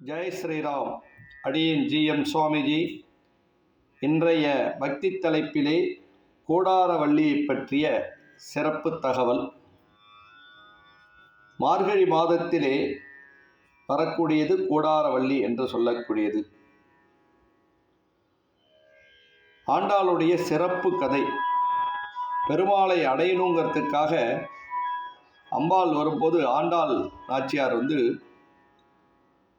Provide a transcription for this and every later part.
ஜெய் ஸ்ரீராம். அடியேன் ஜி.எம். சுவாமிஜி. இன்றைய பக்தி தலைப்பிலே கூடாரவள்ளியை பற்றிய சிறப்பு தகவல். மார்கழி மாதத்திலே வரக்கூடியது கூடாரவள்ளி என்று சொல்லக்கூடியது. ஆண்டாளுடைய சிறப்பு கதை. பெருமாளை அடையணுங்கிறதுக்காக அம்பாள் வரும்போது ஆண்டாள் நாச்சியார்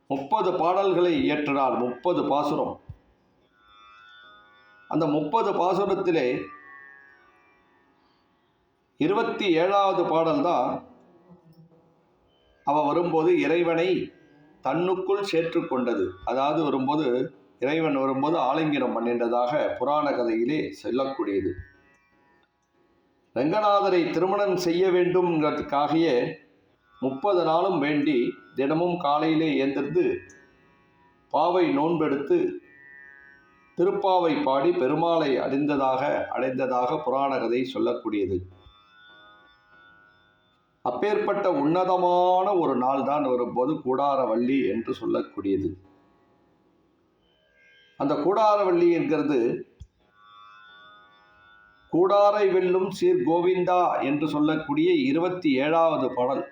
30 பாடல்களை இயற்றினார். 30 பாசுரம். அந்த 30 பாசுரத்திலே 27வது பாடல் தான் அவ வரும்போது இறைவனை தன்னுக்குள் சேர்த்து கொண்டது. அதாவது வரும்போது இறைவன் வரும்போது ஆலிங்கனம் பண்ணின்றதாக புராண கதையிலே சொல்லக்கூடியது. ரங்கநாதரை திருமணம் செய்ய வேண்டும்ங்கிறதுக்காகவே 30 நாளும் வேண்டி தினமும் காலையிலே எழுந்திருந்து பாவை நோன்பெடுத்து திருப்பாவை பாடி பெருமாளை அடைந்ததாக புராண கதை சொல்லக்கூடியது. அப்பேற்பட்ட உன்னதமான ஒரு நாள் தான் வரும்போது கூடாரவள்ளி என்று சொல்லக்கூடியது. அந்த கூடாரவள்ளி என்கிறது கூடாரை வெல்லும் சீர் கோவிந்தா என்று சொல்லக்கூடிய 27வது பாடல்.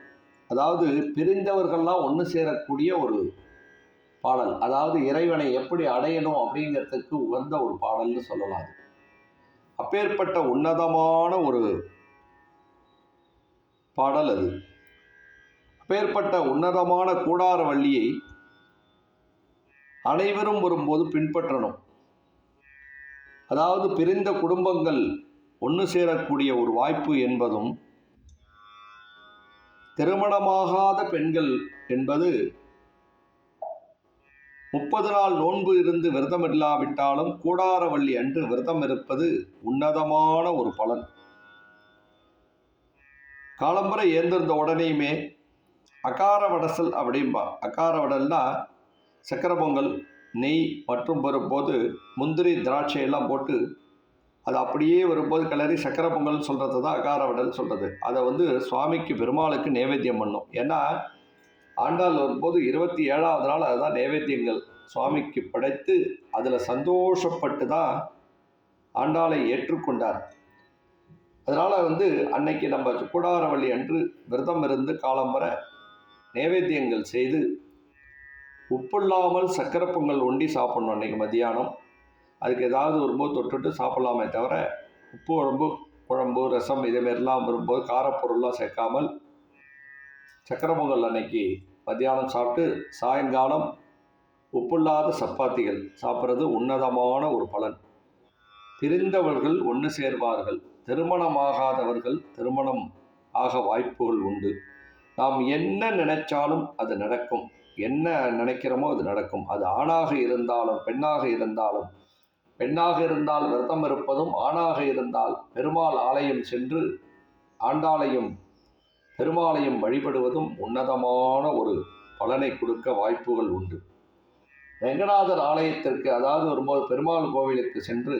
அதாவது பிரிந்தவர்கள்லாம் ஒன்று சேரக்கூடிய ஒரு பாடல். அதாவது இறைவனை எப்படி அடையணும் அப்படிங்கிறதுக்கு உகந்த ஒரு பாடல்னு சொல்லலாம். அப்பேற்பட்ட உன்னதமான ஒரு பாடல் அது. அப்பேற்பட்ட உன்னதமான கூடாரவள்ளியை அனைவரும் வரும்போது பின்பற்றணும். அதாவது பிரிந்த குடும்பங்கள் ஒன்று சேரக்கூடிய ஒரு வாய்ப்பு என்பதும், திருமணமாகாத பெண்கள் என்பது 30 நாள் நோன்பு இருந்து விரதம் இல்லாவிட்டாலும் கூடாரவள்ளி அன்று விரதம் இருப்பது உன்னதமான ஒரு பலன். காலம்பரை ஏந்திருந்த உடனேயுமே அகார வடசல் அப்படின்பா. அகார வடல்னா சக்கரை பொங்கல், நெய் மற்றும் வரும்போது முந்திரி திராட்சை எல்லாம் போட்டு அது அப்படியே வரும்போது கிளறி சக்கரை பொங்கல் சொல்கிறது தான் அகார வடல் சொல்கிறது. அதை சுவாமிக்கு பெருமாளுக்கு நைவேத்தியம் பண்ணும். ஏன்னா ஆண்டாள் வரும்போது 27வது நாள் அதுதான் நைவேத்தியங்கள் சுவாமிக்கு படைத்து அதில் சந்தோஷப்பட்டு தான் ஆண்டாளை ஏற்றுக்கொண்டார். அதனால் அன்னைக்கு நம்ம கூடாரவள்ளி அன்று விரதம் இருந்து காலம்பரை நைவேத்தியங்கள் செய்து உப்பில்லாமல் சக்கரை பொங்கல் ஒண்டி சாப்பிட்ணும். அன்றைக்கி மத்தியானம் அதுக்கு ஏதாவது வரும்போது தொட்டுட்டு சாப்பிட்லாமே தவிர உப்பு குழம்பு ரசம் இதேமாரிலாம் வரும்போது காரப்பொருள்லாம் சேர்க்காமல் சக்கரை பொங்கல் அன்னைக்கு மத்தியானம் சாப்பிட்டு சாயங்காலம் உப்பில்லாத சப்பாத்திகள் சாப்பிட்றது உன்னதமான ஒரு பலன். பிரிந்தவர்கள் ஒன்று சேர்வார்கள். திருமணமாகாதவர்கள் திருமணம் ஆக வாய்ப்புகள் உண்டு. நாம் என்ன நினைச்சாலும் அது நடக்கும். என்ன நினைக்கிறோமோ அது நடக்கும். அது ஆணாக இருந்தாலும் பெண்ணாக இருந்தாலும், பெண்ணாக இருந்தால் விரதம் இருப்பதும், ஆணாக இருந்தால் பெருமாள் ஆலயம் சென்று ஆண்டாளையும் பெருமாளையும் வழிபடுவதும் உன்னதமான ஒரு பலனை கொடுக்க வாய்ப்புகள் உண்டு. ரங்கநாதர் ஆலயத்திற்கு, அதாவது வரும்போது பெருமாள் கோவிலுக்கு சென்று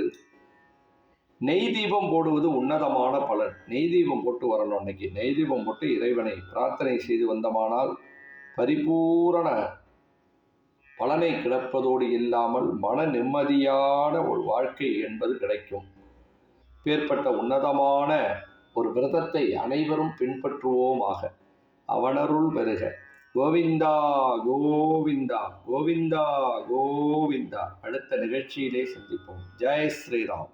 நெய் தீபம் போடுவது உன்னதமான பலன். நெய் தீபம் போட்டு வரணும். அன்னைக்கு நெய் தீபம் போட்டு இறைவனை பிரார்த்தனை செய்து வந்தமானால் பரிபூரண பலனை கிடைப்பதோடு இல்லாமல் மன நிம்மதியான ஒரு வாழ்க்கை என்பது கிடைக்கும். பேர்பட்ட உன்னதமான ஒரு விரதத்தை அனைவரும் பின்பற்றுவோமாக. அவனருள் பெறுக. கோவிந்தா கோவிந்தா கோவிந்தா கோவிந்தா. அடுத்த நிகழ்ச்சியிலே சந்திப்போம். ஜெய் ஸ்ரீராம்.